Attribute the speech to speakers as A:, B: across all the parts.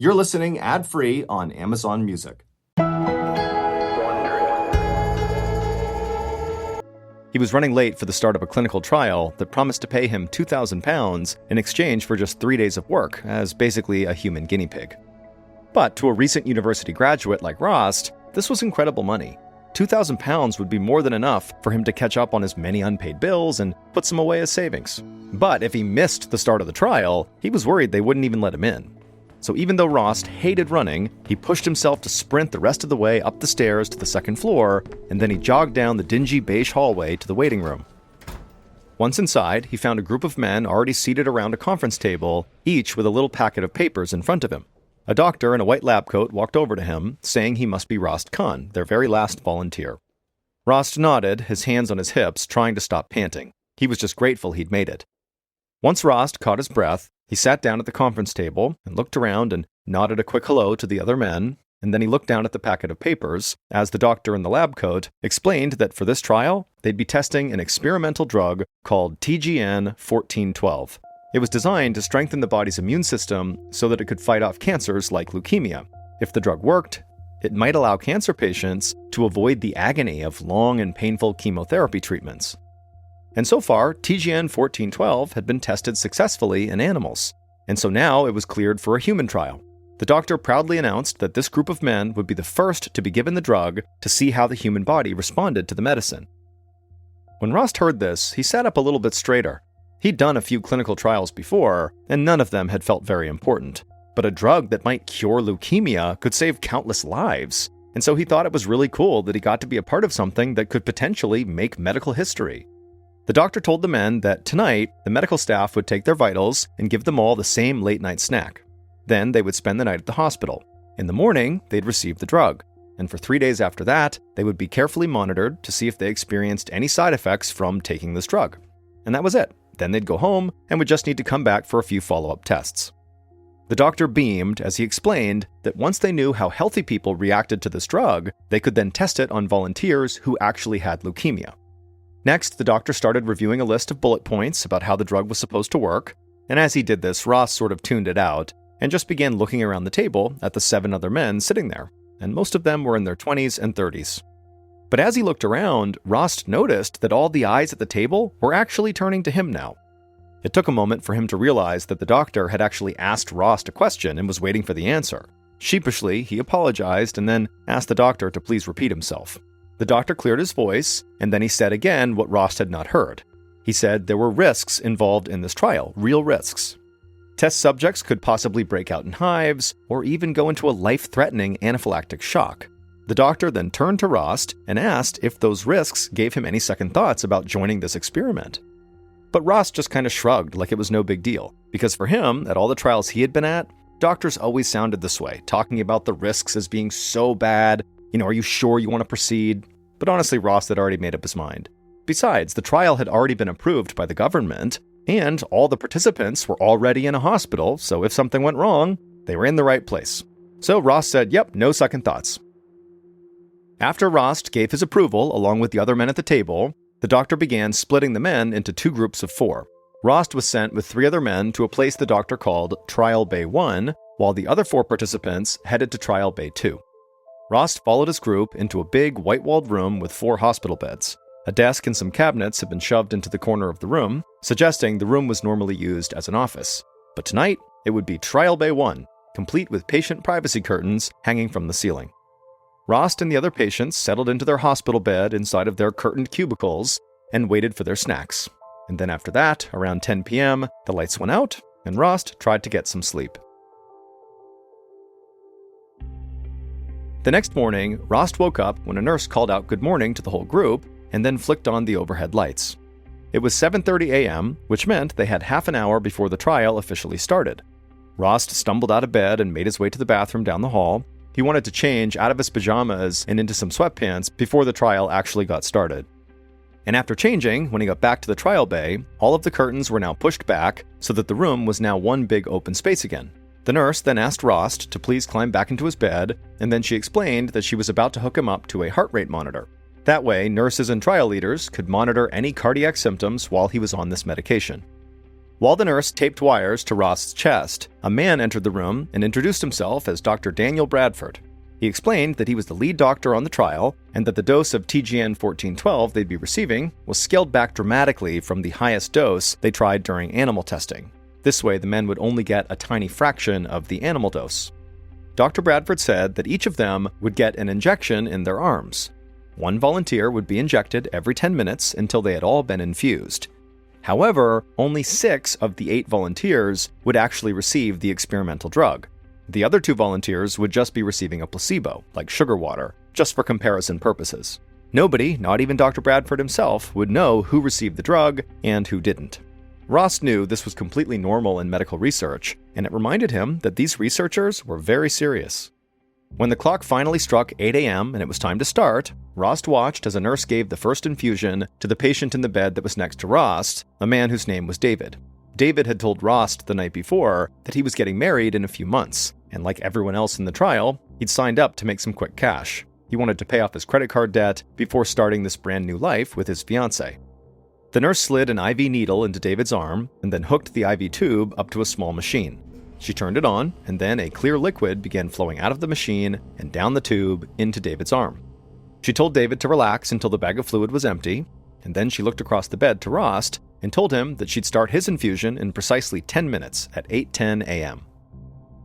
A: You're listening ad-free on Amazon Music.
B: He was running late for the start of a clinical trial that promised to pay him £2,000 in exchange for just 3 days of work as basically a human guinea pig. But to a recent university graduate like Rost, this was incredible money. £2,000 would be more than enough for him to catch up on his many unpaid bills and put some away as savings. But if he missed the start of the trial, he was worried they wouldn't even let him in. So even though Rost hated running, he pushed himself to sprint the rest of the way up the stairs to the second floor, and then he jogged down the dingy beige hallway to the waiting room. Once inside, he found a group of men already seated around a conference table, each with a little packet of papers in front of him. A doctor in a white lab coat walked over to him, saying he must be Rost Khan, their very last volunteer. Rost nodded, his hands on his hips, trying to stop panting. He was just grateful he'd made it. Once Rost caught his breath, he sat down at the conference table and looked around and nodded a quick hello to the other men, and then he looked down at the packet of papers as the doctor in the lab coat explained that for this trial, they'd be testing an experimental drug called TGN-1412. It was designed to strengthen the body's immune system so that it could fight off cancers like leukemia. If the drug worked, it might allow cancer patients to avoid the agony of long and painful chemotherapy treatments. And so far, TGN-1412 had been tested successfully in animals, and so now it was cleared for a human trial. The doctor proudly announced that this group of men would be the first to be given the drug to see how the human body responded to the medicine. When Rost heard this, he sat up a little bit straighter. He'd done a few clinical trials before, and none of them had felt very important. But a drug that might cure leukemia could save countless lives, and so he thought it was really cool that he got to be a part of something that could potentially make medical history. The doctor told the men that tonight, the medical staff would take their vitals and give them all the same late-night snack. Then they would spend the night at the hospital. In the morning, they'd receive the drug. And for 3 days after that, they would be carefully monitored to see if they experienced any side effects from taking this drug. And that was it. Then they'd go home and would just need to come back for a few follow-up tests. The doctor beamed as he explained that once they knew how healthy people reacted to this drug, they could then test it on volunteers who actually had leukemia. Next, the doctor started reviewing a list of bullet points about how the drug was supposed to work, and as he did this, Ross sort of tuned it out and just began looking around the table at the 7 other men sitting there, and most of them were in their 20s and 30s. But as he looked around, Rost noticed that all the eyes at the table were actually turning to him now. It took a moment for him to realize that the doctor had actually asked Rost a question and was waiting for the answer. Sheepishly, he apologized and then asked the doctor to please repeat himself. The doctor cleared his voice, and then he said again what Rost had not heard. He said there were risks involved in this trial, real risks. Test subjects could possibly break out in hives, or even go into a life-threatening anaphylactic shock. The doctor then turned to Rost and asked if those risks gave him any second thoughts about joining this experiment. But Rost just kind of shrugged like it was no big deal, because for him, at all the trials he had been at, doctors always sounded this way, talking about the risks as being so bad. Are you sure you want to proceed? But honestly, Rost had already made up his mind. Besides, the trial had already been approved by the government, and all the participants were already in a hospital, so if something went wrong, they were in the right place. So Rost said, yep, no second thoughts. After Rost gave his approval along with the other men at the table, the doctor began splitting the men into 2 groups of 4. Rost was sent with 3 other men to a place the doctor called Trial Bay 1, while the other 4 participants headed to Trial Bay 2. Rost followed his group into a big, white-walled room with 4 hospital beds. A desk and some cabinets had been shoved into the corner of the room, suggesting the room was normally used as an office. But tonight, it would be Trial Bay 1, complete with patient privacy curtains hanging from the ceiling. Rost and the other patients settled into their hospital bed inside of their curtained cubicles and waited for their snacks. And then after that, around 10 p.m., the lights went out, and Rost tried to get some sleep. The next morning, Rost woke up when a nurse called out good morning to the whole group and then flicked on the overhead lights. It was 7:30 a.m., which meant they had half an hour before the trial officially started. Rost stumbled out of bed and made his way to the bathroom down the hall. He wanted to change out of his pajamas and into some sweatpants before the trial actually got started. And after changing, when he got back to the trial bay, all of the curtains were now pushed back so that the room was now one big open space again. The nurse then asked Rost to please climb back into his bed, and then she explained that she was about to hook him up to a heart rate monitor. That way, nurses and trial leaders could monitor any cardiac symptoms while he was on this medication. While the nurse taped wires to Rost's chest, a man entered the room and introduced himself as Dr. Daniel Bradford. He explained that he was the lead doctor on the trial and that the dose of TGN 1412 they'd be receiving was scaled back dramatically from the highest dose they tried during animal testing. This way, the men would only get a tiny fraction of the animal dose. Dr. Bradford said that each of them would get an injection in their arms. One volunteer would be injected every 10 minutes until they had all been infused. However, only 6 of the 8 volunteers would actually receive the experimental drug. The other 2 volunteers would just be receiving a placebo, like sugar water, just for comparison purposes. Nobody, not even Dr. Bradford himself, would know who received the drug and who didn't. Rost knew this was completely normal in medical research, and it reminded him that these researchers were very serious. When the clock finally struck 8 a.m. and it was time to start, Rost watched as a nurse gave the first infusion to the patient in the bed that was next to Rost, a man whose name was David. David had told Rost the night before that he was getting married in a few months, and like everyone else in the trial, he'd signed up to make some quick cash. He wanted to pay off his credit card debt before starting this brand new life with his fiancée. The nurse slid an IV needle into David's arm and then hooked the IV tube up to a small machine. She turned it on, and then a clear liquid began flowing out of the machine and down the tube into David's arm. She told David to relax until the bag of fluid was empty, and then she looked across the bed to Rost and told him that she'd start his infusion in precisely 10 minutes at 8:10 a.m.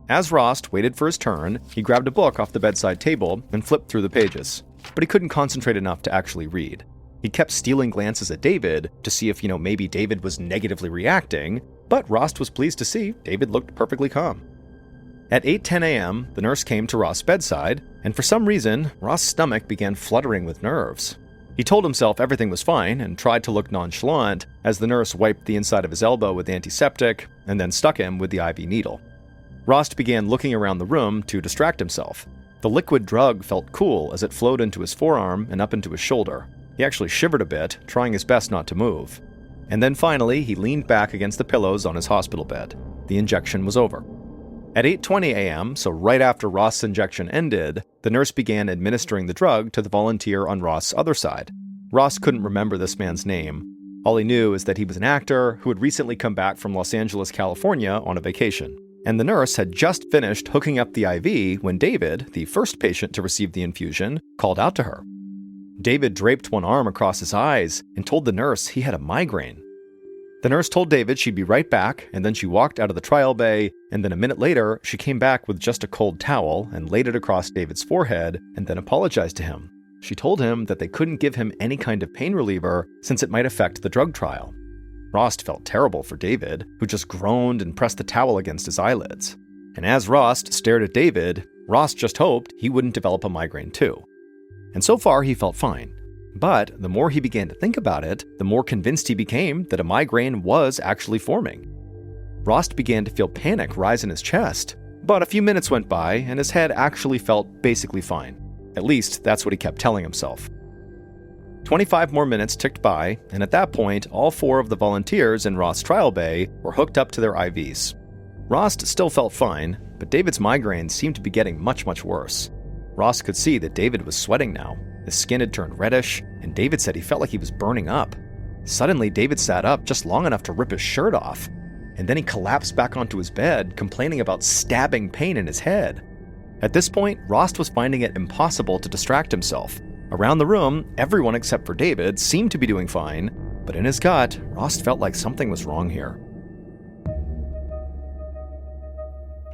B: As Rost waited for his turn, he grabbed a book off the bedside table and flipped through the pages, but he couldn't concentrate enough to actually read. He kept stealing glances at David to see if, maybe David was negatively reacting, but Rost was pleased to see David looked perfectly calm. At 8:10 a.m., the nurse came to Rost's bedside, and for some reason, Rost's stomach began fluttering with nerves. He told himself everything was fine and tried to look nonchalant as the nurse wiped the inside of his elbow with antiseptic and then stuck him with the IV needle. Rost began looking around the room to distract himself. The liquid drug felt cool as it flowed into his forearm and up into his shoulder. He actually shivered a bit, trying his best not to move. And then finally, he leaned back against the pillows on his hospital bed. The injection was over. At 8:20 a.m., so right after Rost's injection ended, the nurse began administering the drug to the volunteer on Rost's other side. Rost couldn't remember this man's name. All he knew is that he was an actor who had recently come back from Los Angeles, California on a vacation. And the nurse had just finished hooking up the IV when David, the first patient to receive the infusion, called out to her. David draped one arm across his eyes and told the nurse he had a migraine. The nurse told David she'd be right back, and then she walked out of the trial bay, and then a minute later, she came back with just a cold towel and laid it across David's forehead and then apologized to him. She told him that they couldn't give him any kind of pain reliever since it might affect the drug trial. Rost felt terrible for David, who just groaned and pressed the towel against his eyelids. And as Rost stared at David, Rost just hoped he wouldn't develop a migraine too. And so far, he felt fine. But the more he began to think about it, the more convinced he became that a migraine was actually forming. Rost began to feel panic rise in his chest, but a few minutes went by and his head actually felt basically fine. At least, that's what he kept telling himself. 25 more minutes ticked by, and at that point, all 4 of the volunteers in Rost's trial bay were hooked up to their IVs. Rost still felt fine, but David's migraine seemed to be getting much, much worse. Rost could see that David was sweating now. His skin had turned reddish, and David said he felt like he was burning up. Suddenly, David sat up just long enough to rip his shirt off, and then he collapsed back onto his bed, complaining about stabbing pain in his head. At this point, Rost was finding it impossible to distract himself. Around the room, everyone except for David seemed to be doing fine, but in his gut, Rost felt like something was wrong here.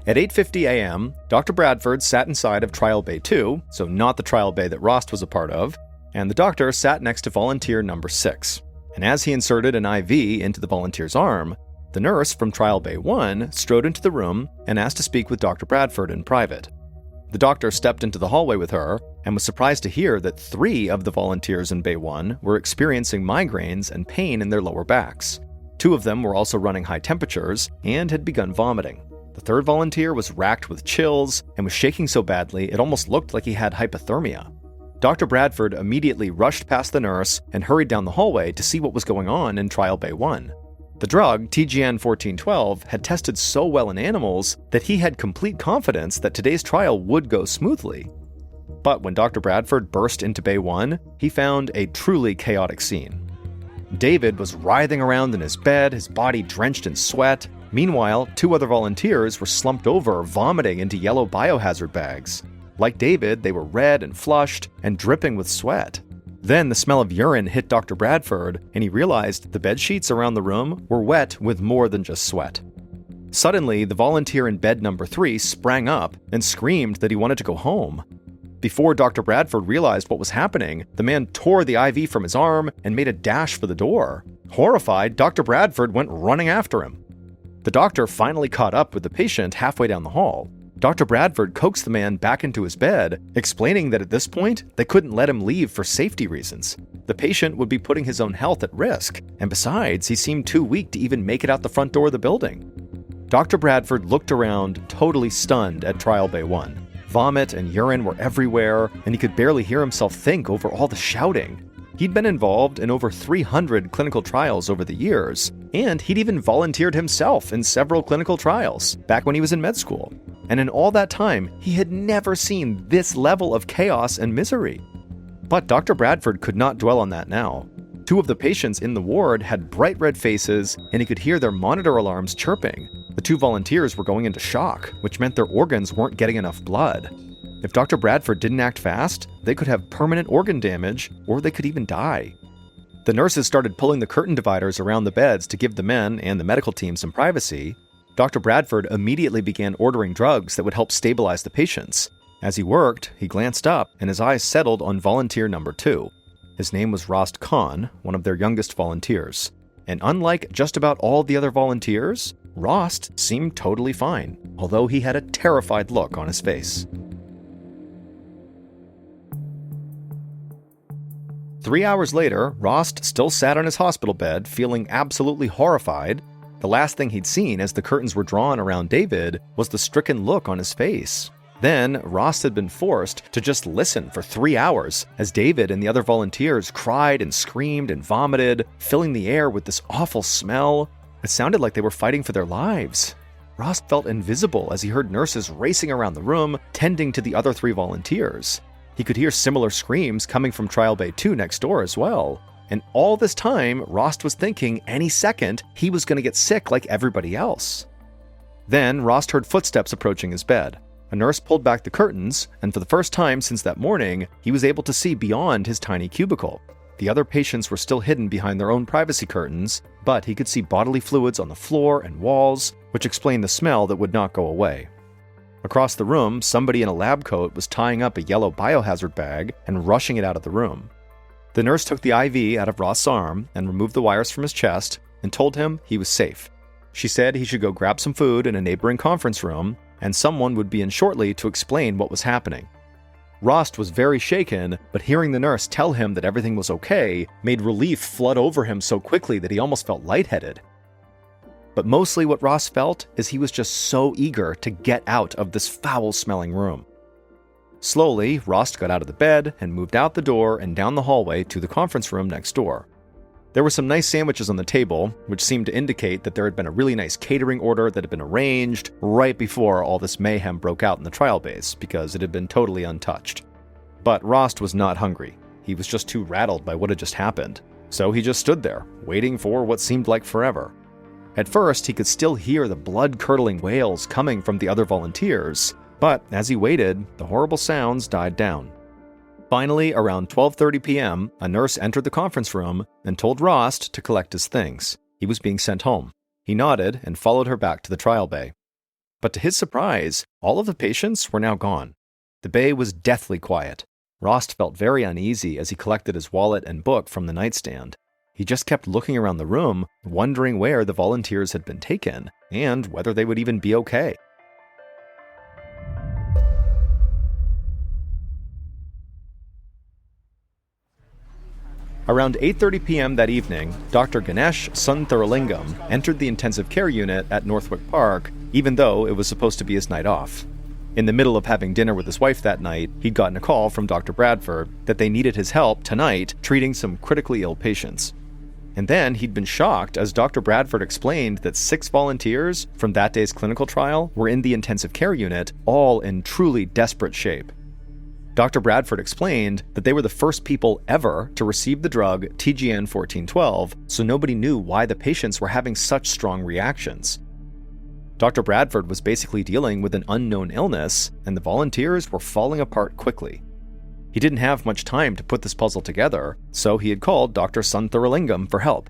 B: At 8:50 a.m., Dr. Bradford sat inside of Trial Bay 2, so not the trial bay that Rost was a part of, and the doctor sat next to volunteer number 6. And as he inserted an IV into the volunteer's arm, the nurse from Trial Bay 1 strode into the room and asked to speak with Dr. Bradford in private. The doctor stepped into the hallway with her and was surprised to hear that 3 of the volunteers in Bay 1 were experiencing migraines and pain in their lower backs. 2 of them were also running high temperatures and had begun vomiting. The 3rd volunteer was racked with chills and was shaking so badly it almost looked like he had hypothermia. Dr. Bradford immediately rushed past the nurse and hurried down the hallway to see what was going on in Trial Bay 1. The drug, TGN 1412, had tested so well in animals that he had complete confidence that today's trial would go smoothly. But when Dr. Bradford burst into Bay 1, he found a truly chaotic scene. David was writhing around in his bed, his body drenched in sweat. Meanwhile, 2 other volunteers were slumped over, vomiting into yellow biohazard bags. Like David, they were red and flushed and dripping with sweat. Then the smell of urine hit Dr. Bradford, and he realized the bed sheets around the room were wet with more than just sweat. Suddenly, the volunteer in bed number 3 sprang up and screamed that he wanted to go home. Before Dr. Bradford realized what was happening, the man tore the IV from his arm and made a dash for the door. Horrified, Dr. Bradford went running after him. The doctor finally caught up with the patient halfway down the hall. Dr. Bradford coaxed the man back into his bed, explaining that at this point, they couldn't let him leave for safety reasons. The patient would be putting his own health at risk, and besides, he seemed too weak to even make it out the front door of the building. Dr. Bradford looked around, totally stunned at Trial Bay 1. Vomit and urine were everywhere, and he could barely hear himself think over all the shouting. He'd been involved in over 300 clinical trials over the years, and he'd even volunteered himself in several clinical trials back when he was in med school. And in all that time, he had never seen this level of chaos and misery. But Dr. Bradford could not dwell on that now. 2 of the patients in the ward had bright red faces, and he could hear their monitor alarms chirping. The 2 volunteers were going into shock, which meant their organs weren't getting enough blood. If Dr. Bradford didn't act fast, they could have permanent organ damage, or they could even die. The nurses started pulling the curtain dividers around the beds to give the men and the medical team some privacy. Dr. Bradford immediately began ordering drugs that would help stabilize the patients. As he worked, he glanced up, and his eyes settled on volunteer number 2. His name was Rost Khan, one of their youngest volunteers. And unlike just about all the other volunteers, Rost seemed totally fine, although he had a terrified look on his face. 3 hours later, Rost still sat on his hospital bed, feeling absolutely horrified. The last thing he'd seen as the curtains were drawn around David was the stricken look on his face. Then, Rost had been forced to just listen for 3 hours as David and the other volunteers cried and screamed and vomited, filling the air with this awful smell. It sounded like they were fighting for their lives. Rost felt invisible as he heard nurses racing around the room, tending to the other 3 volunteers. He could hear similar screams coming from Trial Bay 2 next door as well. And all this time, Rost was thinking any second he was going to get sick like everybody else. Then, Rost heard footsteps approaching his bed. A nurse pulled back the curtains, and for the first time since that morning, he was able to see beyond his tiny cubicle. The other patients were still hidden behind their own privacy curtains, but he could see bodily fluids on the floor and walls, which explained the smell that would not go away. Across the room, somebody in a lab coat was tying up a yellow biohazard bag and rushing it out of the room. The nurse took the IV out of Rost's arm and removed the wires from his chest and told him he was safe. She said he should go grab some food in a neighboring conference room, and someone would be in shortly to explain what was happening. Rost was very shaken, but hearing the nurse tell him that everything was okay made relief flood over him so quickly that he almost felt lightheaded. But mostly what Rost felt is he was just so eager to get out of this foul-smelling room. Slowly, Rost got out of the bed and moved out the door and down the hallway to the conference room next door. There were some nice sandwiches on the table, which seemed to indicate that there had been a really nice catering order that had been arranged right before all this mayhem broke out in the trial base, because it had been totally untouched. But Rost was not hungry. He was just too rattled by what had just happened. So he just stood there, waiting for what seemed like forever. At first, he could still hear the blood-curdling wails coming from the other volunteers, but as he waited, the horrible sounds died down. Finally, around 12:30 p.m., a nurse entered the conference room and told Rost to collect his things. He was being sent home. He nodded and followed her back to the trial bay. But to his surprise, all of the patients were now gone. The bay was deathly quiet. Rost felt very uneasy as he collected his wallet and book from the nightstand. He just kept looking around the room, wondering where the volunteers had been taken, and whether they would even be okay. Around 8:30 p.m. that evening, Dr. Ganesh Sundaralingam entered the intensive care unit at Northwick Park, even though it was supposed to be his night off. In the middle of having dinner with his wife that night, he'd gotten a call from Dr. Bradford that they needed his help tonight treating some critically ill patients. And then he'd been shocked as Dr. Bradford explained that 6 volunteers from that day's clinical trial were in the intensive care unit, all in truly desperate shape. Dr. Bradford explained that they were the first people ever to receive the drug TGN 1412, so nobody knew why the patients were having such strong reactions. Dr. Bradford was basically dealing with an unknown illness, and the volunteers were falling apart quickly. He didn't have much time to put this puzzle together, so he had called Dr. Sundaralingam for help.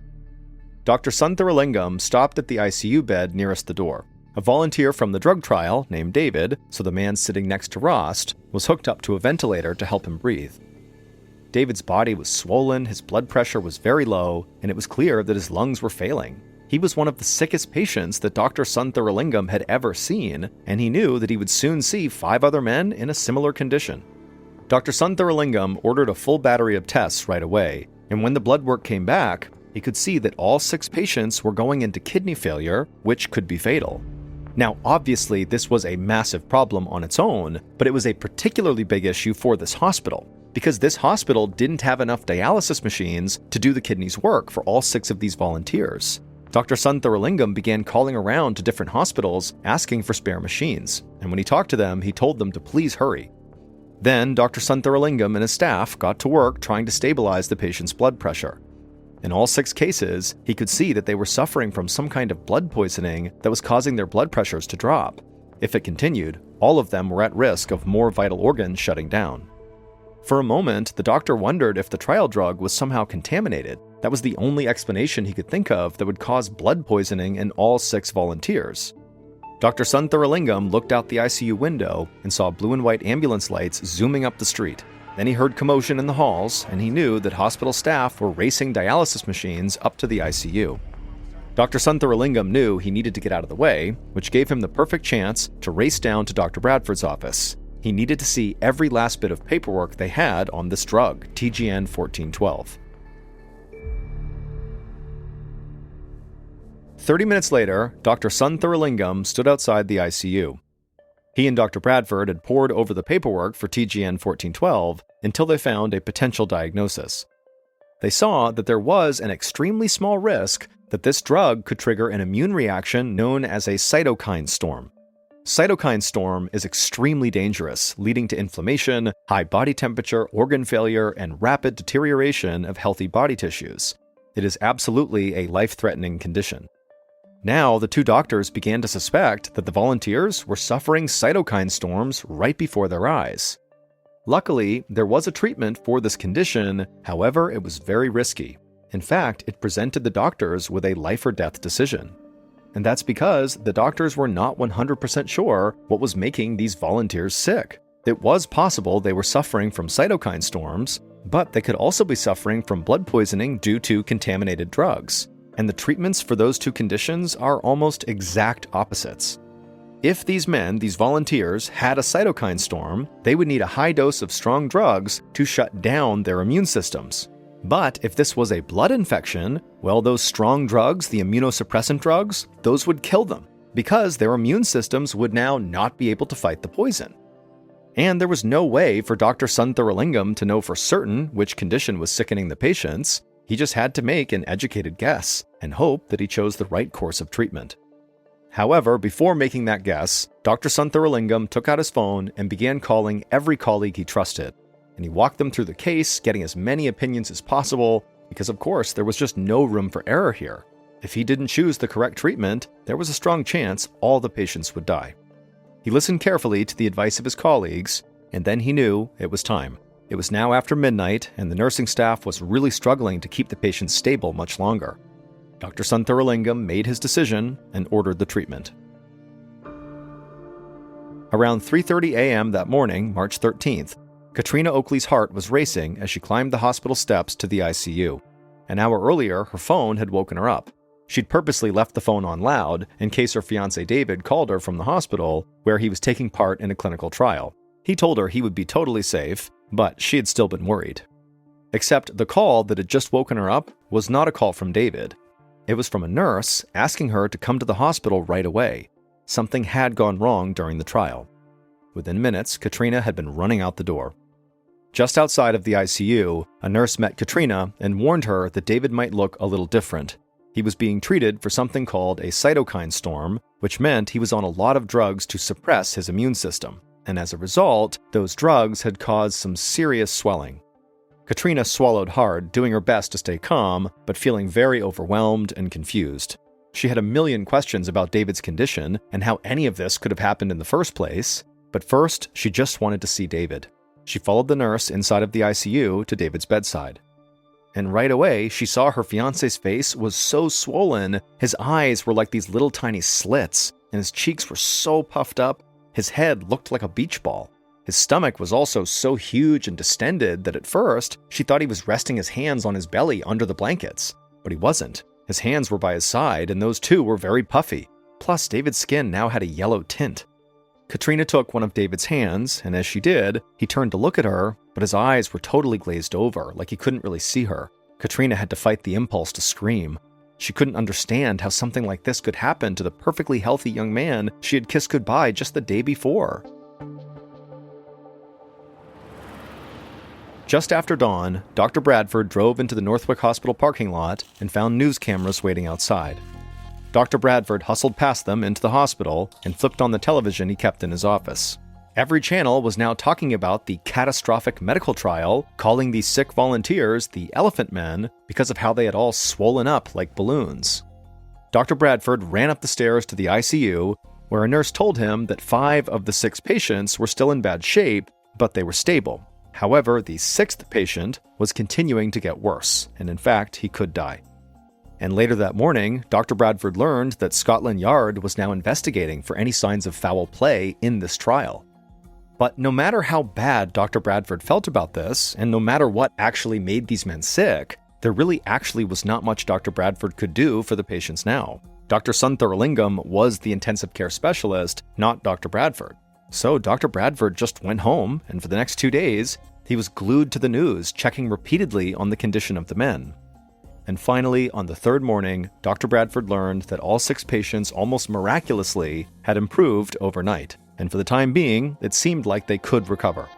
B: Dr. Sundaralingam stopped at the ICU bed nearest the door. A volunteer from the drug trial, named David, so the man sitting next to Rost, was hooked up to a ventilator to help him breathe. David's body was swollen, his blood pressure was very low, and it was clear that his lungs were failing. He was one of the sickest patients that Dr. Sundaralingam had ever seen, and he knew that he would soon see 5 other men in a similar condition. Dr. Sundaralingam ordered a full battery of tests right away, and when the blood work came back, he could see that all 6 patients were going into kidney failure, which could be fatal. Now, obviously, this was a massive problem on its own, but it was a particularly big issue for this hospital, because this hospital didn't have enough dialysis machines to do the kidneys' work for all 6 of these volunteers. Dr. Sundaralingam began calling around to different hospitals asking for spare machines, and when he talked to them, he told them to please hurry. Then, Dr. Sundaralingam and his staff got to work trying to stabilize the patient's blood pressure. In all 6 cases, he could see that they were suffering from some kind of blood poisoning that was causing their blood pressures to drop. If it continued, all of them were at risk of more vital organs shutting down. For a moment, the doctor wondered if the trial drug was somehow contaminated. That was the only explanation he could think of that would cause blood poisoning in all 6 volunteers. Dr. Sundaralingam looked out the ICU window and saw blue and white ambulance lights zooming up the street. Then he heard commotion in the halls, and he knew that hospital staff were racing dialysis machines up to the ICU. Dr. Sundaralingam knew he needed to get out of the way, which gave him the perfect chance to race down to Dr. Bradford's office. He needed to see every last bit of paperwork they had on this drug, TGN 1412. 30 minutes later, Dr. Sundaralingam stood outside the ICU. He and Dr. Bradford had pored over the paperwork for TGN 1412 until they found a potential diagnosis. They saw that there was an extremely small risk that this drug could trigger an immune reaction known as a cytokine storm. Cytokine storm is extremely dangerous, leading to inflammation, high body temperature, organ failure, and rapid deterioration of healthy body tissues. It is absolutely a life-threatening condition. Now, the 2 doctors began to suspect that the volunteers were suffering cytokine storms right before their eyes. Luckily, there was a treatment for this condition, however, it was very risky. In fact, it presented the doctors with a life-or-death decision. And that's because the doctors were not 100% sure what was making these volunteers sick. It was possible they were suffering from cytokine storms, but they could also be suffering from blood poisoning due to contaminated drugs. And the treatments for those 2 conditions are almost exact opposites. If these volunteers, had a cytokine storm, they would need a high dose of strong drugs to shut down their immune systems. But if this was a blood infection, well, those strong drugs, the immunosuppressant drugs, those would kill them, because their immune systems would now not be able to fight the poison. And there was no way for Dr. Sundaralingam to know for certain which condition was sickening the patients. He just had to make an educated guess and hope that he chose the right course of treatment. However, before making that guess, Dr. Sundaralingam took out his phone and began calling every colleague he trusted. And he walked them through the case, getting as many opinions as possible, because of course there was just no room for error here. If he didn't choose the correct treatment, there was a strong chance all the patients would die. He listened carefully to the advice of his colleagues, and then he knew it was time. It was now after midnight, and the nursing staff was really struggling to keep the patients stable much longer. Dr. Sundaralingam made his decision and ordered the treatment. Around 3:30 a.m. that morning, March 13th, Katrina Oakley's heart was racing as she climbed the hospital steps to the ICU. An hour earlier, her phone had woken her up. She'd purposely left the phone on loud in case her fiancé David called her from the hospital, where he was taking part in a clinical trial. He told her he would be totally safe, but she had still been worried. Except the call that had just woken her up was not a call from David. It was from a nurse asking her to come to the hospital right away. Something had gone wrong during the trial. Within minutes, Katrina had been running out the door. Just outside of the ICU, a nurse met Katrina and warned her that David might look a little different. He was being treated for something called a cytokine storm, which meant he was on a lot of drugs to suppress his immune system. and as a result, those drugs had caused some serious swelling. Katrina swallowed hard, doing her best to stay calm, but feeling very overwhelmed and confused. She had a million questions about David's condition and how any of this could have happened in the first place, but first, she just wanted to see David. She followed the nurse inside of the ICU to David's bedside. And right away, she saw her fiancé's face was so swollen, his eyes were like these little tiny slits, and his cheeks were so puffed up, his head looked like a beach ball. His stomach was also so huge and distended that at first, she thought he was resting his hands on his belly under the blankets. But he wasn't. His hands were by his side, and those too were very puffy. Plus, David's skin now had a yellow tint. Katrina took one of David's hands, and as she did, he turned to look at her, but his eyes were totally glazed over, like he couldn't really see her. Katrina had to fight the impulse to scream. She couldn't understand how something like this could happen to the perfectly healthy young man she had kissed goodbye just the day before. Just after dawn, Dr. Bradford drove into the Northwick Hospital parking lot and found news cameras waiting outside. Dr. Bradford hustled past them into the hospital and flipped on the television he kept in his office. Every channel was now talking about the catastrophic medical trial, calling these sick volunteers the Elephant Men because of how they had all swollen up like balloons. Dr. Bradford ran up the stairs to the ICU, where a nurse told him that 5 of the 6 patients were still in bad shape, but they were stable. However, the 6th patient was continuing to get worse, and in fact, he could die. And later that morning, Dr. Bradford learned that Scotland Yard was now investigating for any signs of foul play in this trial. But no matter how bad Dr. Bradford felt about this, and no matter what actually made these men sick, there really actually was not much Dr. Bradford could do for the patients now. Dr. Sunthuralingam was the intensive care specialist, not Dr. Bradford. So Dr. Bradford just went home, and for the next 2 days, he was glued to the news, checking repeatedly on the condition of the men. And finally, on the 3rd morning, Dr. Bradford learned that all 6 patients almost miraculously had improved overnight, and for the time being, it seemed like they could recover.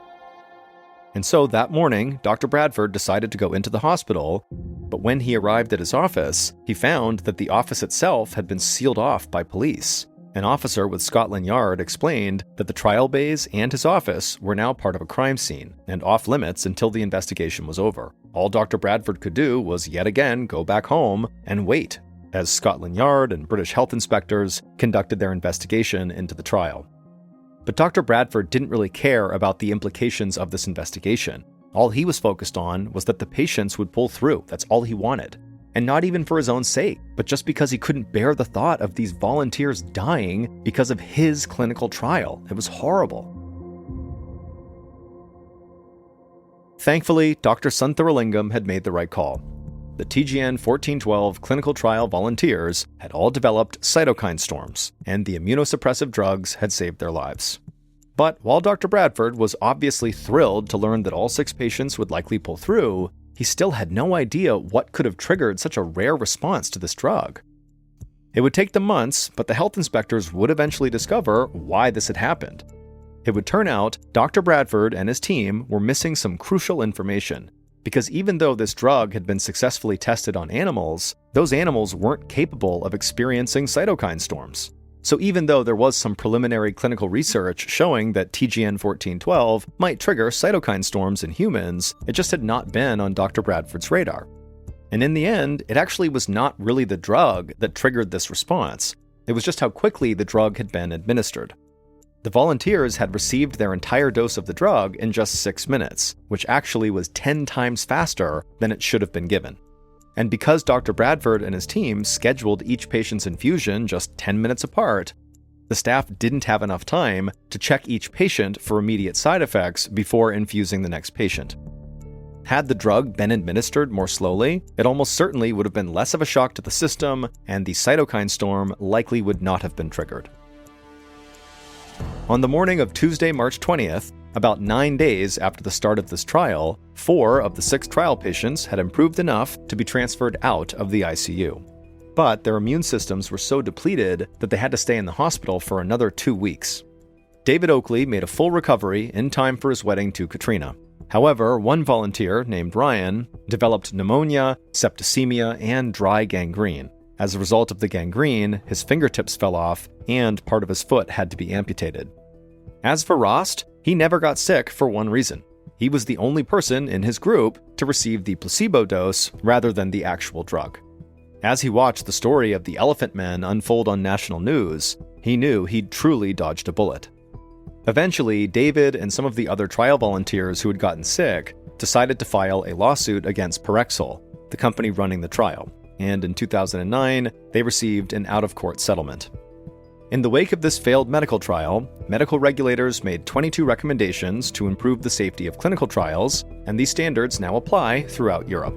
B: And so that morning, Dr. Bradford decided to go into the hospital, but when he arrived at his office, he found that the office itself had been sealed off by police. An officer with Scotland Yard explained that the trial bays and his office were now part of a crime scene and off limits until the investigation was over. All Dr. Bradford could do was yet again go back home and wait, as Scotland Yard and British health inspectors conducted their investigation into the trial. But Dr. Bradford didn't really care about the implications of this investigation. All he was focused on was that the patients would pull through. That's all he wanted. And not even for his own sake, but just because he couldn't bear the thought of these volunteers dying because of his clinical trial. It was horrible. Thankfully, Dr. Sunthuralingam had made the right call. The TGN 1412 clinical trial volunteers had all developed cytokine storms, and the immunosuppressive drugs had saved their lives. But while Dr. Bradford was obviously thrilled to learn that all 6 patients would likely pull through, he still had no idea what could have triggered such a rare response to this drug. It would take them months, but the health inspectors would eventually discover why this had happened. It would turn out Dr. Bradford and his team were missing some crucial information, because even though this drug had been successfully tested on animals, those animals weren't capable of experiencing cytokine storms. So even though there was some preliminary clinical research showing that TGN 1412 might trigger cytokine storms in humans, it just had not been on Dr. Bradford's radar. And in the end, it actually was not really the drug that triggered this response. It was just how quickly the drug had been administered. The volunteers had received their entire dose of the drug in just 6 minutes, which actually was 10 times faster than it should have been given. And because Dr. Bradford and his team scheduled each patient's infusion just 10 minutes apart, the staff didn't have enough time to check each patient for immediate side effects before infusing the next patient. Had the drug been administered more slowly, it almost certainly would have been less of a shock to the system, and the cytokine storm likely would not have been triggered. On the morning of Tuesday, March 20th, about 9 days after the start of this trial, 4 of the 6 trial patients had improved enough to be transferred out of the ICU. But their immune systems were so depleted that they had to stay in the hospital for another 2 weeks. David Oakley made a full recovery in time for his wedding to Katrina. However, one volunteer, named Ryan, developed pneumonia, septicemia, and dry gangrene. As a result of the gangrene, his fingertips fell off, and part of his foot had to be amputated. As for Rost, he never got sick for one reason. He was the only person in his group to receive the placebo dose rather than the actual drug. As he watched the story of the Elephant Men unfold on national news, he knew he'd truly dodged a bullet. Eventually, David and some of the other trial volunteers who had gotten sick decided to file a lawsuit against Parexel, the company running the trial, and in 2009, they received an out-of-court settlement. In the wake of this failed medical trial, medical regulators made 22 recommendations to improve the safety of clinical trials, and these standards now apply throughout Europe.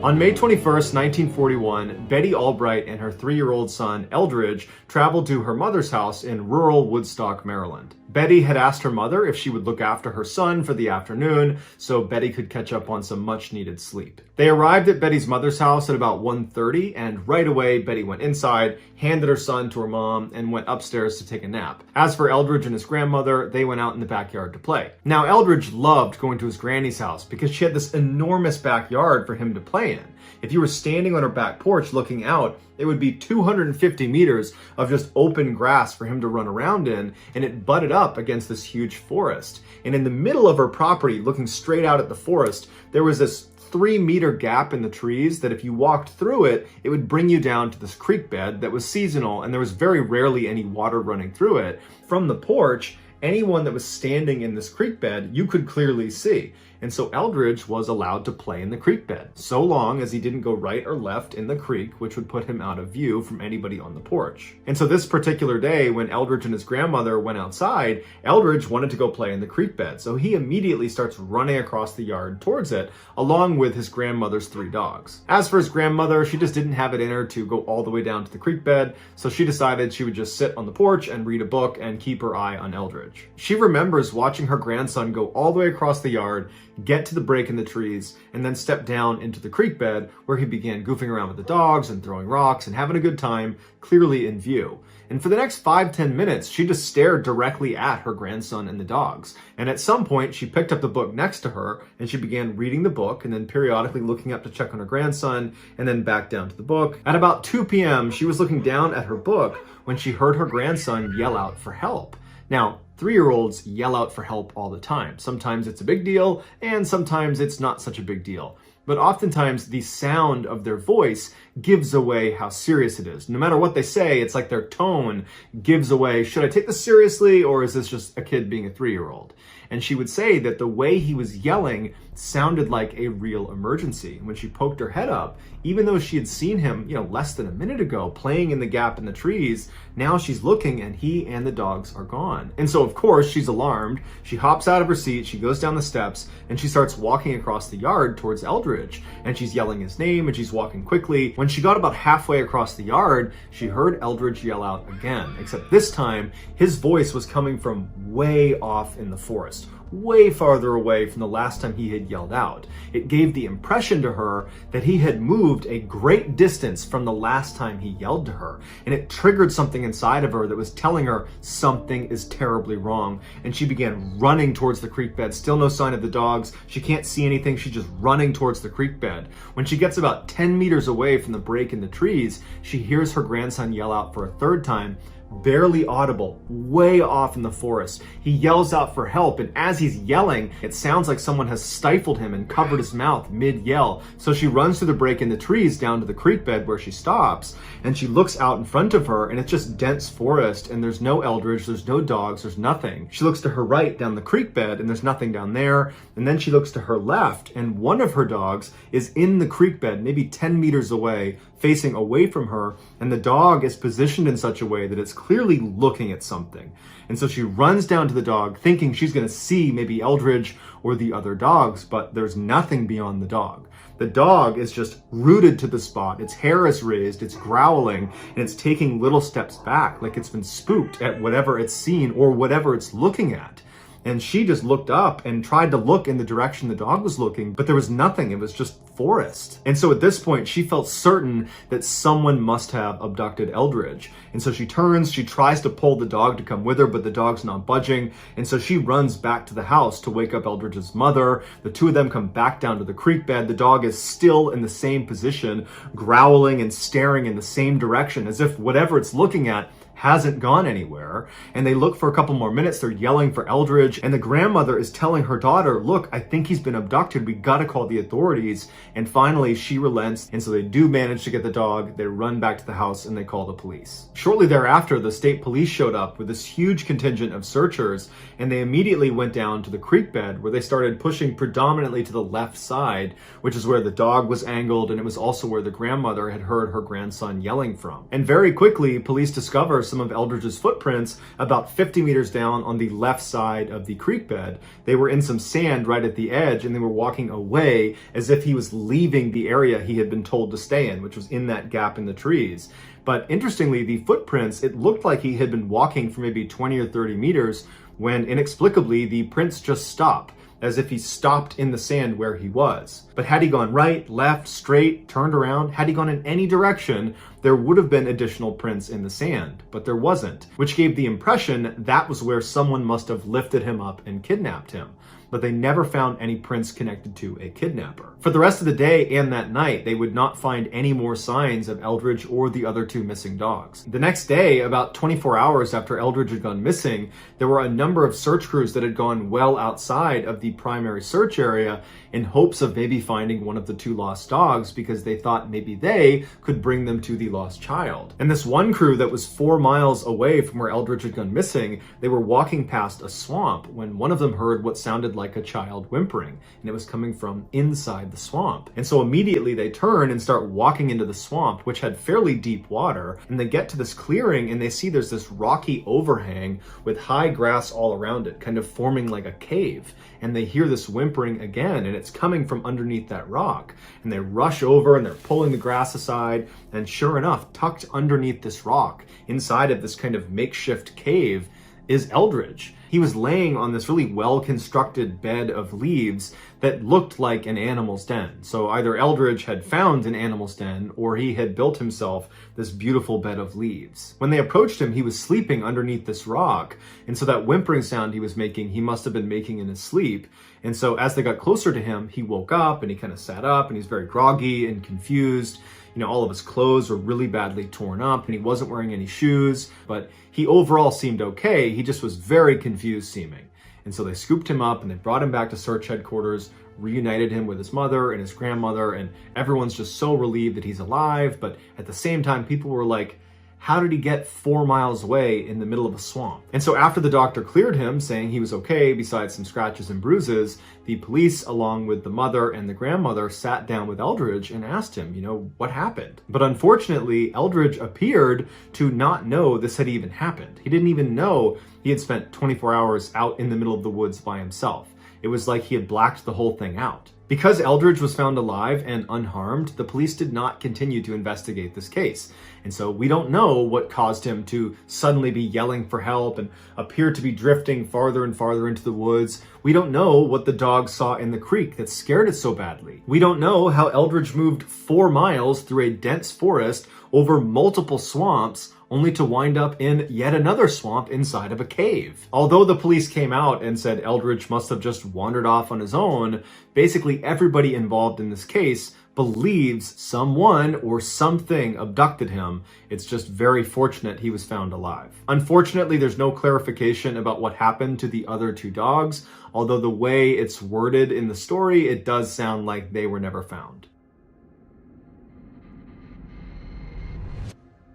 A: On May 21st, 1941, Betty Albright and her 3-year-old son, Eldridge, traveled to her mother's house in rural Woodstock, Maryland. Betty had asked her mother if she would look after her son for the afternoon so Betty could catch up on some much-needed sleep. They arrived at Betty's mother's house at about 1:30, and right away Betty went inside, handed her son to her mom, and went upstairs to take a nap. As for Eldridge and his grandmother, they went out in the backyard to play. Now, Eldridge loved going to his granny's house because she had this enormous backyard for him to play in. If you were standing on her back porch looking out, it would be 250 meters of just open grass for him to run around in, and it butted up against this huge forest. And in the middle of her property, looking straight out at the forest, there was this 3-meter gap in the trees that if you walked through it, it would bring you down to this creek bed that was seasonal, and there was very rarely any water running through it. From the porch, anyone that was standing in this creek bed, you could clearly see. And so Eldridge was allowed to play in the creek bed, so long as he didn't go right or left in the creek, which would put him out of view from anybody on the porch. And so this particular day, when Eldridge and his grandmother went outside, Eldridge wanted to go play in the creek bed. So he immediately starts running across the yard towards it, along with his grandmother's 3 dogs. As for his grandmother, she just didn't have it in her to go all the way down to the creek bed, so she decided she would just sit on the porch and read a book and keep her eye on Eldridge. She remembers watching her grandson go all the way across the yard, get to the break in the trees, and then step down into the creek bed where he began goofing around with the dogs and throwing rocks and having a good time, clearly in view. And for the next 5-10 minutes, she just stared directly at her grandson and the dogs. And at some point, she picked up the book next to her and she began reading the book and then periodically looking up to check on her grandson and then back down to the book. At about 2 p.m., she was looking down at her book when she heard her grandson yell out for help. Now, 3-year-olds yell out for help all the time. Sometimes it's a big deal, and sometimes it's not such a big deal. But oftentimes, the sound of their voice gives away how serious it is. No matter what they say, it's like their tone gives away, should I take this seriously, or is this just a kid being a 3-year-old? And she would say that the way he was yelling sounded like a real emergency. When she poked her head up, even though she had seen him, less than a minute ago playing in the gap in the trees, now she's looking and he and the dogs are gone. And so of course she's alarmed. She hops out of her seat, she goes down the steps, and she starts walking across the yard towards Eldridge. And she's yelling his name and she's walking quickly. When she got about halfway across the yard, she heard Eldridge yell out again, except this time his voice was coming from way off in the forest, way farther away from the last time he had yelled out. It gave the impression to her that he had moved a great distance from the last time he yelled to her, and it triggered something inside of her that was telling her something is terribly wrong. And she began running towards the creek bed. Still no sign of the dogs. She can't see anything. She's just running towards the creek bed. When she gets about 10 meters away from the break in the trees, she hears her grandson yell out for a 3rd time, barely audible, way off in the forest. He yells out for help, and as he's yelling, it sounds like someone has stifled him and covered his mouth mid-yell. So she runs through the break in the trees down to the creek bed where she stops, and she looks out in front of her, and it's just dense forest, and there's no Eldridge, there's no dogs, there's nothing. She looks to her right down the creek bed, and there's nothing down there, and then she looks to her left, and one of her dogs is in the creek bed, maybe 10 meters away, facing away from her, and the dog is positioned in such a way that it's clearly looking at something. And so she runs down to the dog thinking she's going to see maybe Eldridge or the other dogs, but there's nothing beyond the dog. The dog is just rooted to the spot. Its hair is raised, it's growling, and it's taking little steps back like it's been spooked at whatever it's seen or whatever it's looking at. And she just looked up and tried to look in the direction the dog was looking, but there was nothing. It was just forest. And so at this point, she felt certain that someone must have abducted Eldridge. And so she turns, she tries to pull the dog to come with her, but the dog's not budging. And so she runs back to the house to wake up Eldridge's mother. The two of them come back down to the creek bed. The dog is still in the same position, growling and staring in the same direction, as if whatever it's looking at hasn't gone anywhere. And they look for a couple more minutes. They're yelling for Eldridge, and the grandmother is telling her daughter, look, I think he's been abducted. We gotta call the authorities. And finally she relents, and so they do manage to get the dog. They run back to the house and they call the police. Shortly thereafter, the state police showed up with this huge contingent of searchers, and they immediately went down to the creek bed, where they started pushing predominantly to the left side, which is where the dog was angled, and it was also where the grandmother had heard her grandson yelling from. And very quickly, police discover some of Eldridge's footprints about 50 meters down on the left side of the creek bed. They were in some sand right at the edge, and they were walking away as if he was leaving the area he had been told to stay in, which was in that gap in the trees. But interestingly, the footprints, it looked like he had been walking for maybe 20 or 30 meters when inexplicably the prints just stop, as if he stopped in the sand where he was. But had he gone right, left, straight, turned around, had he gone in any direction, there would have been additional prints in the sand, but there wasn't, which gave the impression that was where someone must have lifted him up and kidnapped him. But they never found any prints connected to a kidnapper. For the rest of the day and that night, they would not find any more signs of Eldridge or the other two missing dogs. The next day, about 24 hours after Eldridge had gone missing, there were a number of search crews that had gone well outside of the primary search area in hopes of maybe finding one of the two lost dogs, because they thought maybe they could bring them to the lost child. And this one crew that was 4 miles away from where Eldridge had gone missing, they were walking past a swamp when one of them heard what sounded like a child whimpering, and it was coming from inside the swamp. And so immediately they turn and start walking into the swamp, which had fairly deep water, and they get to this clearing and they see there's this rocky overhang with high grass all around it, kind of forming like a cave. And they hear this whimpering again, and it's coming from underneath that rock. And they rush over and they're pulling the grass aside, and sure enough, tucked underneath this rock, inside of this kind of makeshift cave, is Eldridge. He was laying on this really well-constructed bed of leaves that looked like an animal's den. So either Eldridge had found an animal's den, or he had built himself this beautiful bed of leaves. When they approached him, he was sleeping underneath this rock, and so that whimpering sound he was making, he must have been making in his sleep. And so as they got closer to him, he woke up and he kind of sat up, and he's very groggy and confused. You know, all of his clothes were really badly torn up, and he wasn't wearing any shoes, but he overall seemed okay. He just was very confused seeming. And so they scooped him up and they brought him back to search headquarters, reunited him with his mother and his grandmother, and everyone's just so relieved that he's alive. But at the same time, people were like, how did he get 4 miles away in the middle of a swamp? And so after the doctor cleared him, saying he was okay, besides some scratches and bruises, the police, along with the mother and the grandmother, sat down with Eldridge and asked him, what happened? But unfortunately, Eldridge appeared to not know this had even happened. He didn't even know he had spent 24 hours out in the middle of the woods by himself. It was like he had blacked the whole thing out. Because Eldridge was found alive and unharmed, the police did not continue to investigate this case. And so we don't know what caused him to suddenly be yelling for help and appear to be drifting farther and farther into the woods. We don't know what the dog saw in the creek that scared it so badly. We don't know how Eldridge moved 4 miles through a dense forest over multiple swamps, only to wind up in yet another swamp inside of a cave. Although the police came out and said Eldridge must have just wandered off on his own, basically everybody involved in this case believes someone or something abducted him. It's just very fortunate he was found alive. Unfortunately, there's no clarification about what happened to the other two dogs, although the way it's worded in the story, it does sound like they were never found.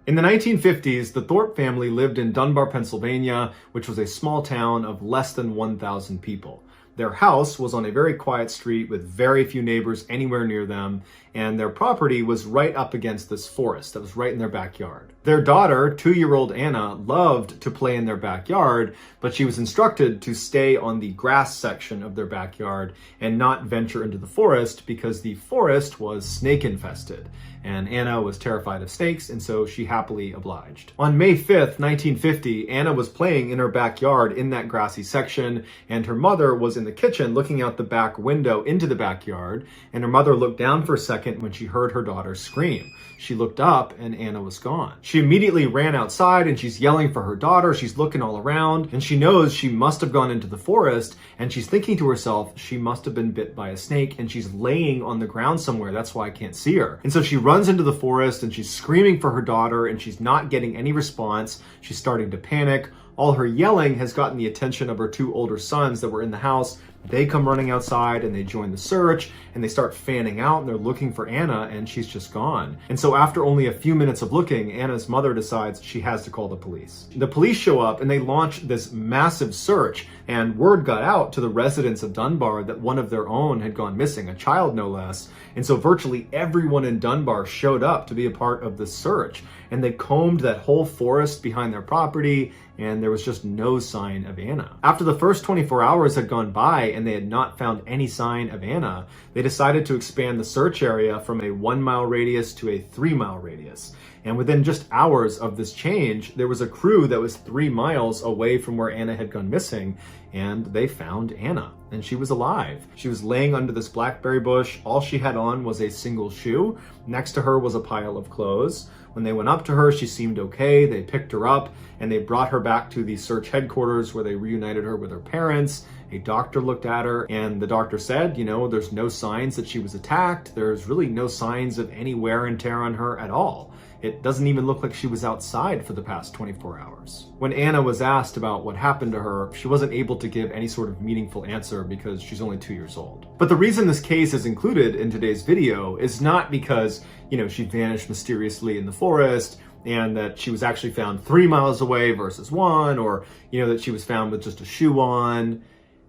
A: In the 1950s, the Thorpe family lived in Dunbar, Pennsylvania, which was a small town of less than 1,000 people. Their house was on a very quiet street with very few neighbors anywhere near them, and their property was right up against this forest that was right in their backyard. Their daughter, 2-year-old Anna, loved to play in their backyard, but she was instructed to stay on the grass section of their backyard and not venture into the forest because the forest was snake infested. and Anna was terrified of snakes, and so she happily obliged. On May 5th, 1950, Anna was playing in her backyard in that grassy section, and her mother was in the kitchen looking out the back window into the backyard, and her mother looked down for a second when she heard her daughter scream. She looked up and Anna was gone. She immediately ran outside and she's yelling for her daughter. She's looking all around and she knows she must have gone into the forest, and she's thinking to herself, she must have been bit by a snake and she's laying on the ground somewhere. That's why I can't see her. And so she runs into the forest and she's screaming for her daughter and she's not getting any response. She's starting to panic. All her yelling has gotten the attention of her two older sons that were in the house. They come running outside and they join the search and they start fanning out and they're looking for Anna, and she's just gone. And so after only a few minutes of looking, Anna's mother decides she has to call the police. The police show up and they launch this massive search, and word got out to the residents of Dunbar that one of their own had gone missing, a child no less. And so virtually everyone in Dunbar showed up to be a part of the search, and they combed that whole forest behind their property, and there was just no sign of Anna. After the first 24 hours had gone by and they had not found any sign of Anna, they decided to expand the search area from a 1 mile radius to a 3 mile radius. And within just hours of this change, there was a crew that was 3 miles away from where Anna had gone missing, and they found Anna, and she was alive. She was laying under this blackberry bush. All she had on was a single shoe. Next to her was a pile of clothes. When they went up to her, she seemed okay. They picked her up and they brought her back to the search headquarters where they reunited her with her parents. A doctor looked at her and the doctor said, there's no signs that she was attacked. There's really no signs of any wear and tear on her at all. It doesn't even look like she was outside for the past 24 hours. When Anna was asked about what happened to her, she wasn't able to give any sort of meaningful answer because she's only 2 years old. But the reason this case is included in today's video is not because, she vanished mysteriously in the forest and that she was actually found 3 miles away versus 1, or, that she was found with just a shoe on.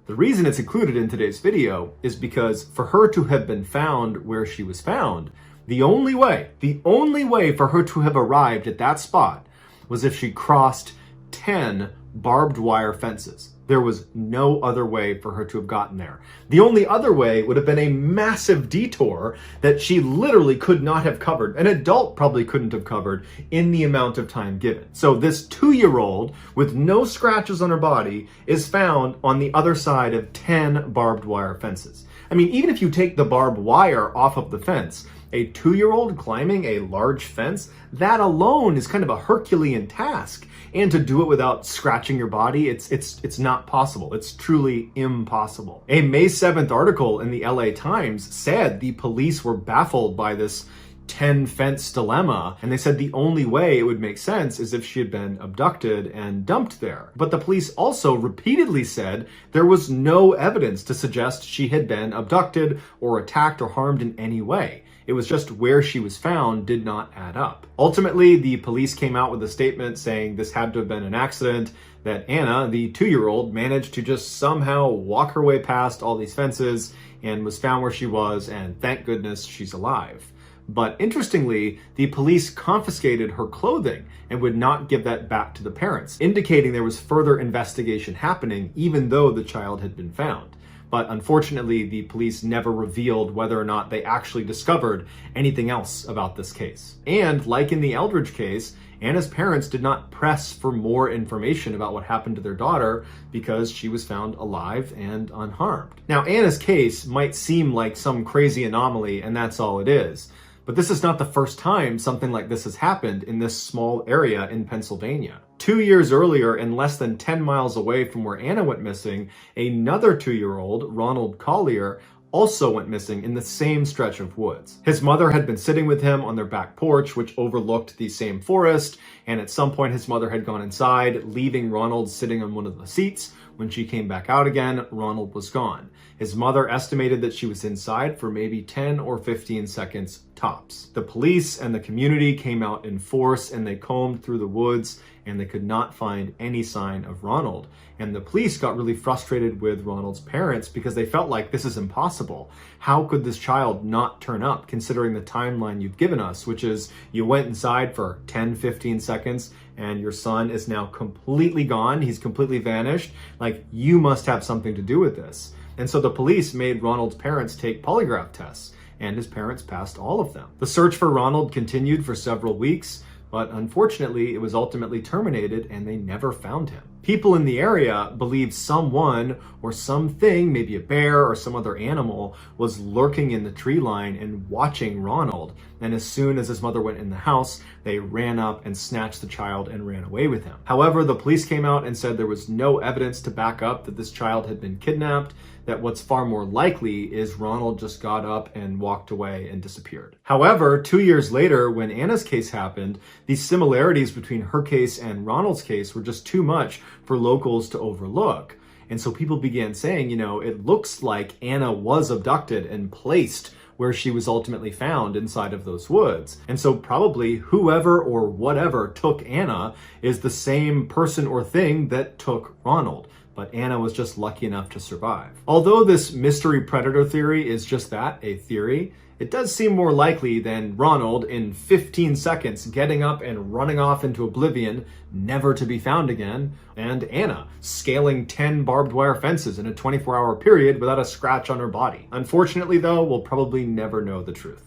A: The reason it's included in today's video is because for her to have been found where she was found, the only way for her to have arrived at that spot was if she crossed 10 barbed wire fences. There was no other way for her to have gotten there. The only other way would have been a massive detour that she literally could not have covered. An adult probably couldn't have covered in the amount of time given. So this 2-year-old with no scratches on her body is found on the other side of 10 barbed wire fences. I mean, even if you take the barbed wire off of the fence, a 2-year-old climbing a large fence, that alone is kind of a Herculean task. And to do it without scratching your body, it's not possible. It's truly impossible. A May 7th article in the LA Times said the police were baffled by this 10 fence dilemma, and they said the only way it would make sense is if she had been abducted and dumped there. But the police also repeatedly said there was no evidence to suggest she had been abducted or attacked or harmed in any way. It was just where she was found did not add up. Ultimately, the police came out with a statement saying this had to have been an accident, that Anna, the 2-year-old, managed to just somehow walk her way past all these fences and was found where she was, and thank goodness she's alive. But interestingly, the police confiscated her clothing and would not give that back to the parents, indicating there was further investigation happening even though the child had been found. But unfortunately, the police never revealed whether or not they actually discovered anything else about this case. And like in the Eldridge case, Anna's parents did not press for more information about what happened to their daughter because she was found alive and unharmed. Now, Anna's case might seem like some crazy anomaly, and that's all it is. But this is not the first time something like this has happened in this small area in Pennsylvania. 2 years earlier, and less than 10 miles away from where Anna went missing, another 2-year-old, Ronald Collier, also went missing in the same stretch of woods. His mother had been sitting with him on their back porch, which overlooked the same forest, and at some point his mother had gone inside, leaving Ronald sitting on one of the seats. When she came back out again, Ronald was gone. His mother estimated that she was inside for maybe 10 or 15 seconds tops. The police and the community came out in force and they combed through the woods and they could not find any sign of Ronald. And the police got really frustrated with Ronald's parents because they felt like this is impossible. How could this child not turn up considering the timeline you've given us, which is you went inside for 10, 15 seconds and your son is now completely gone. He's completely vanished. Like, you must have something to do with this. And so the police made Ronald's parents take polygraph tests. and his parents passed all of them. The search for Ronald continued for several weeks, but unfortunately, it was ultimately terminated and they never found him. People in the area believed someone or something, maybe a bear or some other animal, was lurking in the tree line and watching Ronald. And as soon as his mother went in the house, they ran up and snatched the child and ran away with him. However, the police came out and said there was no evidence to back up that this child had been kidnapped, that what's far more likely is Ronald just got up and walked away and disappeared. However, 2 years later, when Anna's case happened, these similarities between her case and Ronald's case were just too much for locals to overlook. And so people began saying, it looks like Anna was abducted and placed where she was ultimately found inside of those woods. And so probably whoever or whatever took Anna is the same person or thing that took Ronald. But Anna was just lucky enough to survive. Although this mystery predator theory is just that, a theory, it does seem more likely than Ronald in 15 seconds getting up and running off into oblivion, never to be found again, and Anna scaling 10 barbed wire fences in a 24-hour period without a scratch on her body. Unfortunately though, we'll probably never know the truth.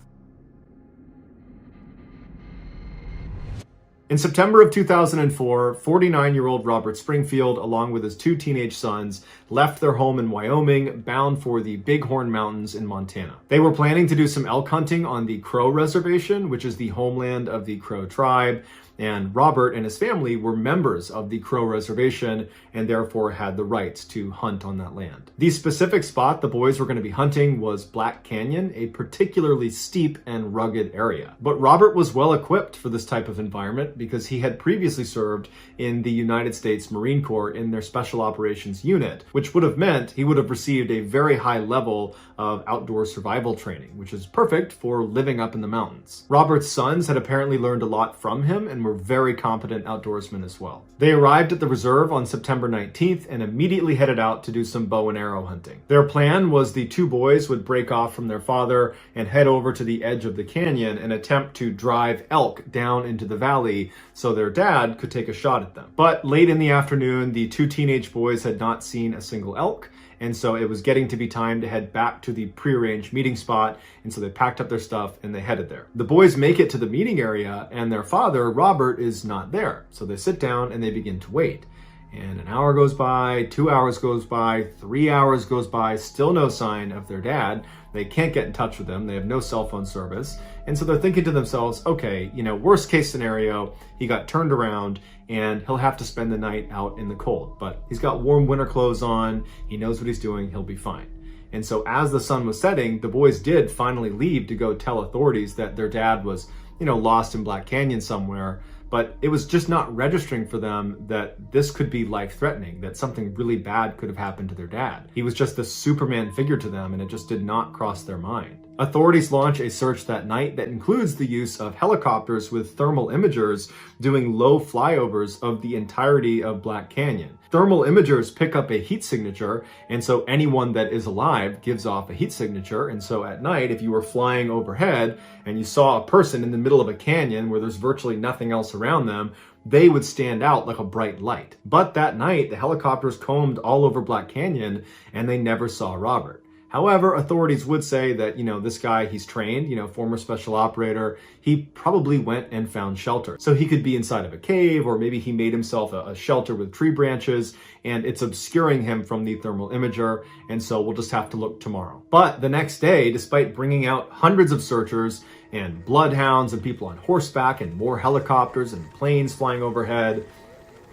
A: In September of 2004, 49-year-old Robert Springfield, along with his 2 teenage sons, left their home in Wyoming, bound for the Bighorn Mountains in Montana. They were planning to do some elk hunting on the Crow Reservation, which is the homeland of the Crow tribe, and Robert and his family were members of the Crow Reservation and therefore had the right to hunt on that land. The specific spot the boys were going to be hunting was Black Canyon, a particularly steep and rugged area. But Robert was well equipped for this type of environment because he had previously served in the United States Marine Corps in their Special Operations Unit, which would have meant he would have received a very high level of outdoor survival training, which is perfect for living up in the mountains. Robert's sons had apparently learned a lot from him and were very competent outdoorsmen as well. They arrived at the reserve on September 19th and immediately headed out to do some bow and arrow hunting. Their plan was the 2 boys would break off from their father and head over to the edge of the canyon and attempt to drive elk down into the valley so their dad could take a shot at them. But late in the afternoon, the 2 teenage boys had not seen a single elk, and so it was getting to be time to head back to the prearranged meeting spot, and so they packed up their stuff and they headed there. The boys make it to the meeting area and their father, Robert, is not there. So they sit down and they begin to wait. And an hour goes by, 2 hours goes by, 3 hours goes by, still no sign of their dad. They can't get in touch with them. They have no cell phone service. And so they're thinking to themselves, okay, worst case scenario, he got turned around and he'll have to spend the night out in the cold. But he's got warm winter clothes on. He knows what he's doing. He'll be fine. And so as the sun was setting, the boys did finally leave to go tell authorities that their dad was, lost in Black Canyon somewhere. But it was just not registering for them that this could be life-threatening, that something really bad could have happened to their dad. He was just this Superman figure to them, and it just did not cross their mind. Authorities launch a search that night that includes the use of helicopters with thermal imagers doing low flyovers of the entirety of Black Canyon. Thermal imagers pick up a heat signature, and so anyone that is alive gives off a heat signature. And so at night, if you were flying overhead and you saw a person in the middle of a canyon where there's virtually nothing else around them, they would stand out like a bright light. But that night, the helicopters combed all over Black Canyon and they never saw Robert. However, authorities would say that, this guy, he's trained, former special operator, he probably went and found shelter. So he could be inside of a cave, or maybe he made himself a shelter with tree branches, and it's obscuring him from the thermal imager, and so we'll just have to look tomorrow. But the next day, despite bringing out hundreds of searchers and bloodhounds and people on horseback and more helicopters and planes flying overhead,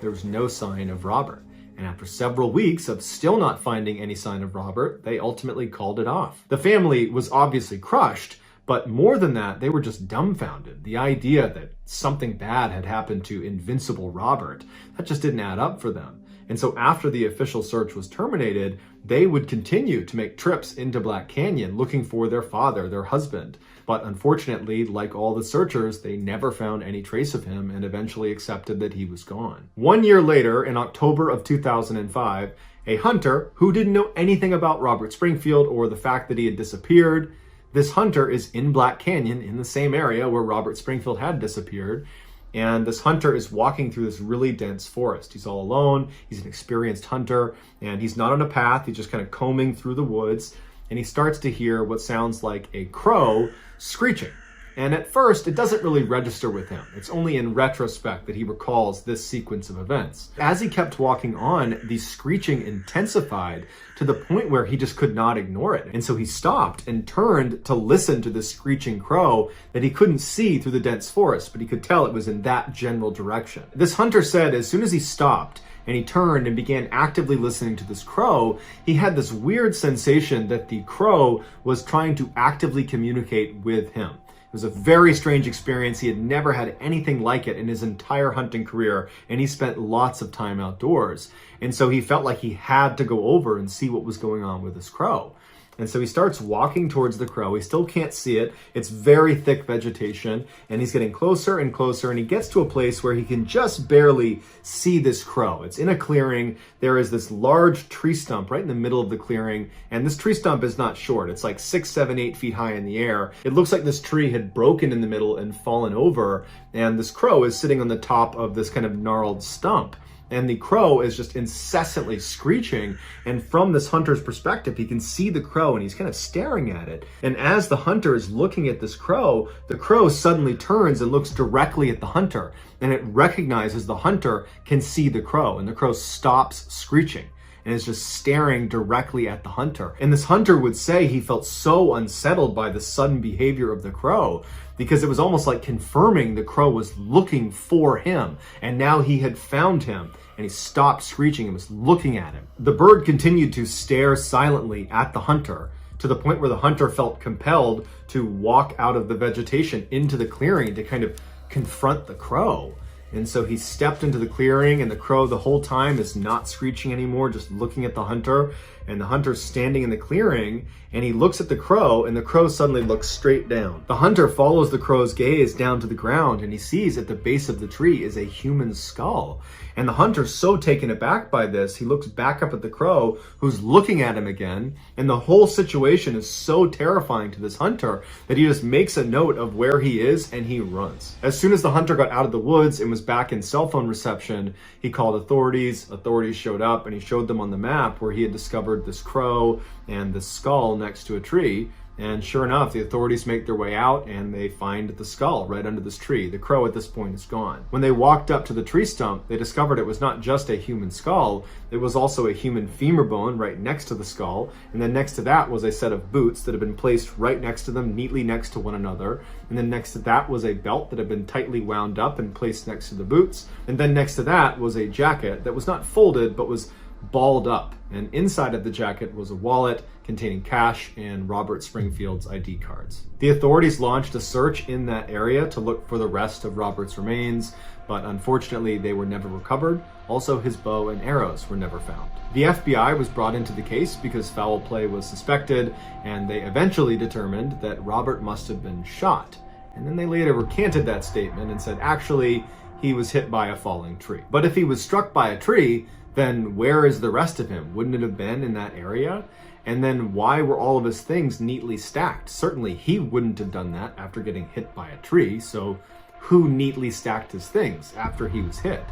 A: there was no sign of Robert. And after several weeks of still not finding any sign of Robert, they ultimately called it off. The family was obviously crushed, but more than that, they were just dumbfounded. The idea that something bad had happened to invincible Robert, that just didn't add up for them. And so after the official search was terminated, they would continue to make trips into Black Canyon looking for their father, their husband. But unfortunately, like all the searchers, they never found any trace of him and eventually accepted that he was gone. 1 year later, in October of 2005, a hunter who didn't know anything about Robert Springfield or the fact that he had disappeared, this hunter is in Black Canyon in the same area where Robert Springfield had disappeared. And this hunter is walking through this really dense forest. He's all alone. He's an experienced hunter, and he's not on a path. He's just kind of combing through the woods. and he starts to hear what sounds like a crow screeching. And at first, it doesn't really register with him. It's only in retrospect that he recalls this sequence of events. As he kept walking on, the screeching intensified to the point where he just could not ignore it. And so he stopped and turned to listen to this screeching crow that he couldn't see through the dense forest, but he could tell it was in that general direction. This hunter said as soon as he stopped and he turned and began actively listening to this crow, he had this weird sensation that the crow was trying to actively communicate with him. It was a very strange experience. He had never had anything like it in his entire hunting career, and he spent lots of time outdoors. And so he felt like he had to go over and see what was going on with this crow. And so he starts walking towards the crow. He still can't see it. It's very thick vegetation, and he's getting closer and closer, and he gets to a place where he can just barely see this crow. It's in a clearing. There is this large tree stump right in the middle of the clearing, and this tree stump is not short. It's like 6, 7, 8 feet high in the air. It looks like this tree had broken in the middle and fallen over, and this crow is sitting on the top of this kind of gnarled stump. And the crow is just incessantly screeching. And from this hunter's perspective, he can see the crow and he's kind of staring at it. And as the hunter is looking at this crow, the crow suddenly turns and looks directly at the hunter. And it recognizes the hunter can see the crow, and the crow stops screeching and is just staring directly at the hunter. And this hunter would say he felt so unsettled by the sudden behavior of the crow, because it was almost like confirming the crow was looking for him, and now he had found him, and he stopped screeching and was looking at him. The bird continued to stare silently at the hunter, to the point where the hunter felt compelled to walk out of the vegetation into the clearing to kind of confront the crow. And so he stepped into the clearing, and the crow the whole time is not screeching anymore, just looking at the hunter. And the hunter's standing in the clearing, and he looks at the crow, and the crow suddenly looks straight down. The hunter follows the crow's gaze down to the ground, and he sees at the base of the tree is a human skull. And the hunter's so taken aback by this, he looks back up at the crow, who's looking at him again, and the whole situation is so terrifying to this hunter that he just makes a note of where he is and he runs. As soon as the hunter got out of the woods and was back in cell phone reception, he called authorities. Authorities showed up, and he showed them on the map where he had discovered this crow and the skull next to a tree. And sure enough, the authorities make their way out, and they find the skull right under this tree. The crow at this point is gone. When they walked up to the tree stump, they discovered it was not just a human skull, it was also a human femur bone right next to the skull. And then next to that was a set of boots that had been placed right next to them, neatly next to one another. And then next to that was a belt that had been tightly wound up and placed next to the boots. And then next to that was a jacket that was not folded, but was balled up, and inside of the jacket was a wallet containing cash and Robert Springfield's ID cards. The authorities launched a search in that area to look for the rest of Robert's remains, but unfortunately they were never recovered. Also, his bow and arrows were never found. The FBI was brought into the case because foul play was suspected, and they eventually determined that Robert must have been shot. And then they later recanted that statement and said actually he was hit by a falling tree. But if he was struck by a tree, then where is the rest of him? Wouldn't it have been in that area? And then why were all of his things neatly stacked? Certainly he wouldn't have done that after getting hit by a tree, so who neatly stacked his things after he was hit?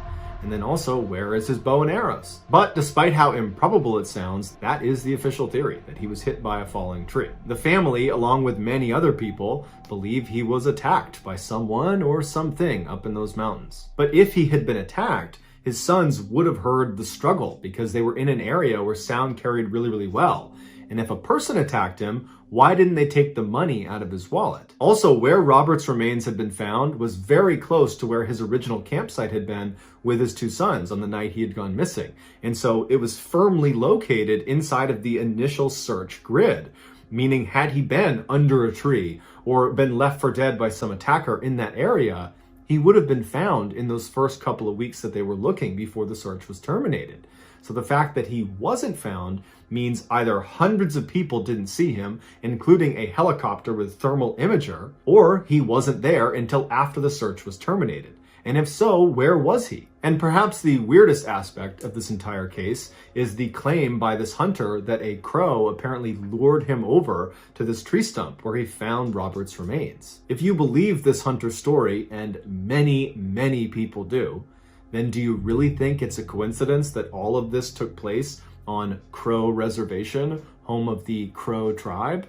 A: And then also, where is his bow and arrows? But despite how improbable it sounds, that is the official theory, that he was hit by a falling tree. The family, along with many other people, believe he was attacked by someone or something up in those mountains. But if he had been attacked, his sons would have heard the struggle because they were in an area where sound carried really, really well. And if a person attacked him, why didn't they take the money out of his wallet? Also, where Robert's remains had been found was very close to where his original campsite had been with his two sons on the night he had gone missing. And so it was firmly located inside of the initial search grid, meaning had he been under a tree or been left for dead by some attacker in that area, he would have been found in those first couple of weeks that they were looking before the search was terminated. So the fact that he wasn't found means either hundreds of people didn't see him, including a helicopter with thermal imager, or he wasn't there until after the search was terminated. And if so, where was he? And perhaps the weirdest aspect of this entire case is the claim by this hunter that a crow apparently lured him over to this tree stump where he found Robert's remains. If you believe this hunter's story, and many, many people do, then do you really think it's a coincidence that all of this took place on Crow Reservation, home of the Crow tribe?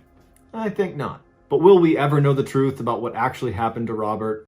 A: I think not. But will we ever know the truth about what actually happened to Robert?